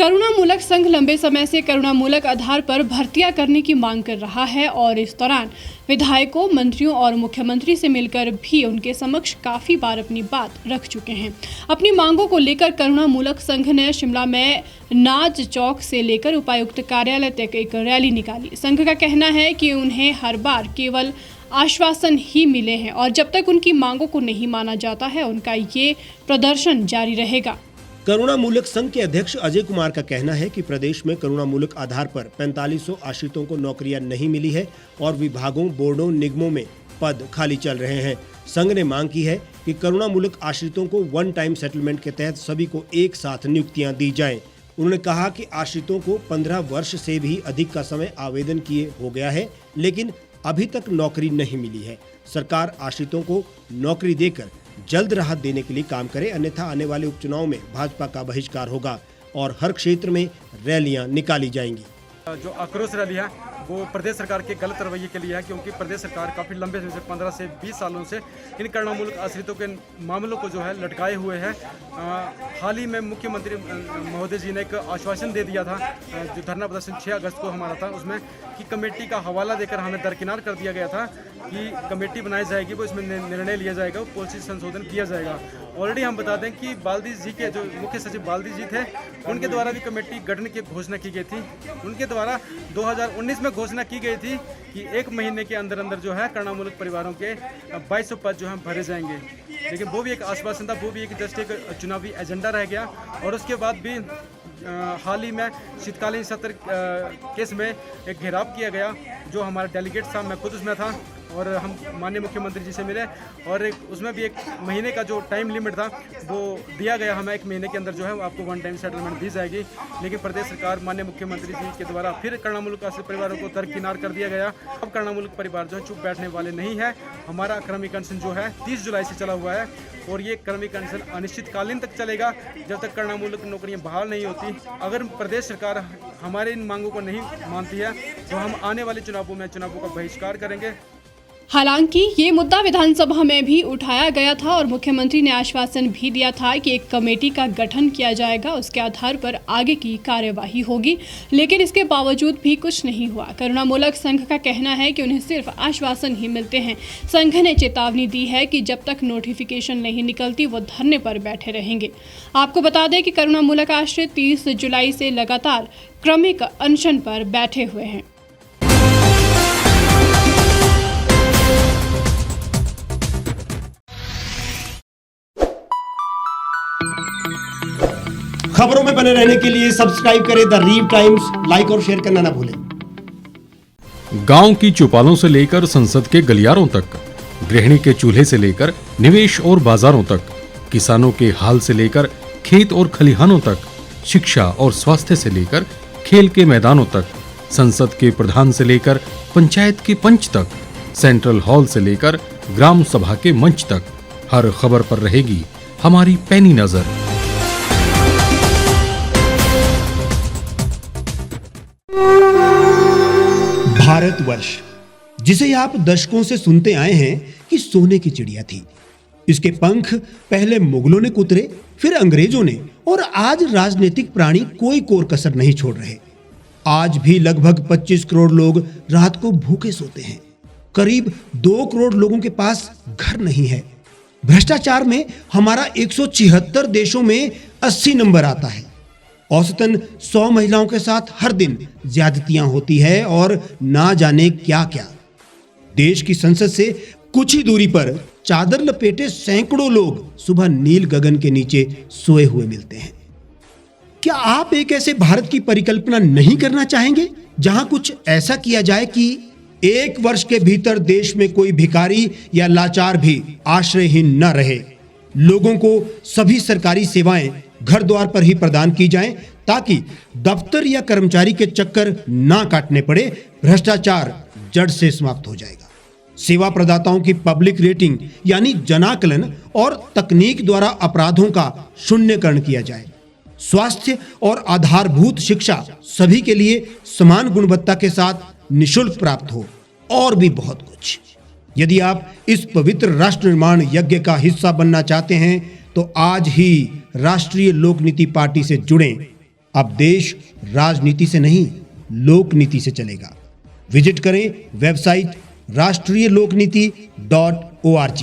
करुणामूलक संघ लंबे समय से करुणामूलक आधार पर भर्तियां करने की मांग कर रहा है और इस दौरान विधायकों, मंत्रियों और मुख्यमंत्री से मिलकर भी उनके समक्ष काफी बार अपनी बात रख चुके हैं। अपनी मांगों को लेकर करुणामूलक संघ ने शिमला में नाज चौक से लेकर उपायुक्त कार्यालय तक एक रैली निकाली। संघ का कहना है कि उन्हें हर बार केवल आश्वासन ही मिले हैं और जब तक उनकी मांगों को नहीं माना जाता है उनका ये प्रदर्शन जारी रहेगा। करुणामूलक संघ के अध्यक्ष अजय कुमार का कहना है कि प्रदेश में करुणामूलक आधार पर 4500 आश्रितों को नौकरियां नहीं मिली है और विभागों, बोर्डों, निगमों में पद खाली चल रहे हैं। संघ ने मांग की है कि करुणामूलक आश्रितों को वन टाइम सेटलमेंट के तहत सभी को एक साथ नियुक्तियां दी जाएं। उन्होंने कहा कि आश्रितों को 15 वर्ष से भी अधिक का समय आवेदन किए हो गया है, लेकिन अभी तक नौकरी नहीं मिली है। सरकार आश्रितों को नौकरी देकर जल्द राहत देने के लिए काम करे, अन्यथा आने वाले उपचुनाव में भाजपा का बहिष्कार होगा और हर क्षेत्र में रैलियां निकाली जाएंगी। जो आक्रोश रैली है वो प्रदेश सरकार के गलत रवैये के लिए है, क्योंकि प्रदेश सरकार काफ़ी लंबे समय से 15 से 20 सालों से इन करुणामूलक आश्रितों के मामलों को जो है लटकाए हुए है। हाल ही में मुख्यमंत्री महोदय जी ने एक आश्वासन दे दिया था, जो धरना प्रदर्शन 6 अगस्त को हमारा था, उसमें कि कमेटी का हवाला देकर हमें दरकिनार कर दिया गया था कि कमेटी बनाई जाएगी, वो इसमें निर्णय लिया जाएगा, पॉलिसी संशोधन किया जाएगा। ऑलरेडी हम बता दें कि बाल्दी जी के जो मुख्य सचिव बाल्दी जी थे, उनके द्वारा भी कमेटी गठन की घोषणा की गई थी। उनके द्वारा 2019 में घोषणा की गई थी कि 1 महीने के अंदर अंदर जो है करुणामूलक परिवारों के 2200 पद जो है भरे जाएंगे, लेकिन वो भी एक आश्वासन था, वो भी एक जस्ट एक चुनावी एजेंडा रह गया। और उसके बाद भी हाल ही में शीतकालीन सत्र केस में एक घेराव किया गया, जो हमारा डेलीगेट था, मैं खुद उसमें था और हम माननीय मुख्यमंत्री जी से मिले और उसमें भी 1 महीने का जो टाइम लिमिट था वो दिया गया हमें, 1 महीने के अंदर जो है आपको वन टाइम सेटलमेंट दी जाएगी। लेकिन प्रदेश सरकार माननीय मुख्यमंत्री जी के द्वारा फिर करुणामूलक आश्रित परिवारों को दरकिनार कर दिया गया। अब करुणामूलक परिवार जो है चुप बैठने वाले नहीं है। हमारा क्रमिक अनशन जो है 30 जुलाई से चला हुआ है और ये क्रमिक अनशन अनिश्चितकालीन तक चलेगा जब तक करुणामूलक नौकरियां बहाल नहीं होती। अगर प्रदेश सरकार हमारे इन मांगों को नहीं मानती है तो हम आने वाले चुनावों का बहिष्कार करेंगे। हालांकि ये मुद्दा विधानसभा में भी उठाया गया था और मुख्यमंत्री ने आश्वासन भी दिया था कि एक कमेटी का गठन किया जाएगा, उसके आधार पर आगे की कार्यवाही होगी, लेकिन इसके बावजूद भी कुछ नहीं हुआ। करुणामूलक संघ का कहना है कि उन्हें सिर्फ आश्वासन ही मिलते हैं। संघ ने चेतावनी दी है कि जब तक नोटिफिकेशन नहीं निकलती वो धरने पर बैठे रहेंगे। आपको बता दें कि करुणामूलक आश्रित 30 जुलाई से लगातार क्रमिक अनशन पर बैठे हुए हैं। खबरों में बने रहने के लिए सब्सक्राइब करें द रीव टाइम्स, लाइक और शेयर करना ना भूलें। गांव की चौपालों से लेकर संसद के गलियारों तक, गृहिणी के चूल्हे से लेकर निवेश और बाजारों तक, किसानों के हाल से लेकर खेत और खलिहानों तक, शिक्षा और स्वास्थ्य से लेकर खेल के मैदानों तक, संसद के प्रधान से लेकर पंचायत के पंच तक, सेंट्रल हॉल से लेकर ग्राम सभा के मंच तक, हर खबर पर रहेगी हमारी पैनी नजर। भारतवर्ष, जिसे आप दशकों से सुनते आए हैं कि सोने की चिड़िया थी, इसके पंख पहले मुगलों ने कुतरे, फिर अंग्रेजों ने, और आज राजनीतिक प्राणी कोई कोर कसर नहीं छोड़ रहे। आज भी लगभग 25 करोड़ लोग रात को भूखे सोते हैं। करीब 2 करोड़ लोगों के पास घर नहीं है। भ्रष्टाचार में हमारा 176 देशों में 80 नंबर आता है। औसतन 100 महिलाओं के साथ हर दिन ज्यादतियां होती है और ना जाने क्या क्या। देश की संसद से कुछ ही दूरी पर चादर लपेटे सैकड़ों लोग सुबह नील गगन के नीचे सोए हुए मिलते हैं। क्या आप एक ऐसे भारत की परिकल्पना नहीं करना चाहेंगे जहां कुछ ऐसा किया जाए कि 1 वर्ष के भीतर देश में कोई भिखारी या लाचार भी आश्रयहीन न रहे? लोगों को सभी सरकारी सेवाएं घर द्वार पर ही प्रदान की जाएं, ताकि दफ्तर या कर्मचारी के चक्कर ना काटने पड़े। भ्रष्टाचार जड़ से समाप्त हो जाएगा। सेवा प्रदाताओं की पब्लिक रेटिंग यानी जनाकलन और तकनीक द्वारा अपराधों का शून्यकरण किया जाए। स्वास्थ्य और आधारभूत शिक्षा सभी के लिए समान गुणवत्ता के साथ निःशुल्क प्राप्त हो, और भी बहुत कुछ। यदि आप इस पवित्र राष्ट्र निर्माण यज्ञ का हिस्सा बनना चाहते हैं तो आज ही राष्ट्रीय लोक नीति पार्टी से जुड़ें। अब देश राजनीति से नहीं, लोक नीति से चलेगा। विजिट करें वेबसाइट राष्ट्रीयलोकनीति.org।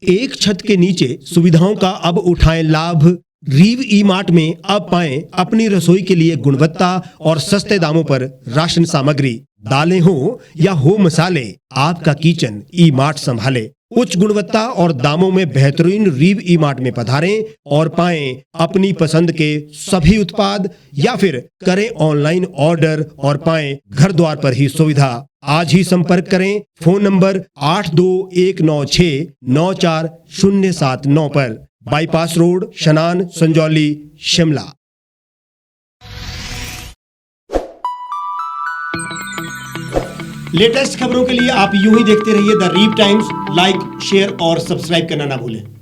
एक छत के नीचे सुविधाओं का अब उठाएं लाभ। रीव ई मार्ट में अब पाएं अपनी रसोई के लिए गुणवत्ता और सस्ते दामों पर राशन सामग्री। दालें हो या हो मसाले, आपका किचन ई मार्ट संभाले। उच्च गुणवत्ता और दामों में बेहतरीन रीव ई मार्ट में पधारें और पाएं अपनी पसंद के सभी उत्पाद, या फिर करें ऑनलाइन ऑर्डर और पाएं घर द्वार पर ही सुविधा। आज ही संपर्क करें फोन नंबर 8219694079 पर, बाईपास रोड, शनान, संजौली, शिमला। लेटेस्ट खबरों के लिए आप यूं ही देखते रहिए द रीव टाइम्स। लाइक, शेयर और सब्सक्राइब करना ना भूलें।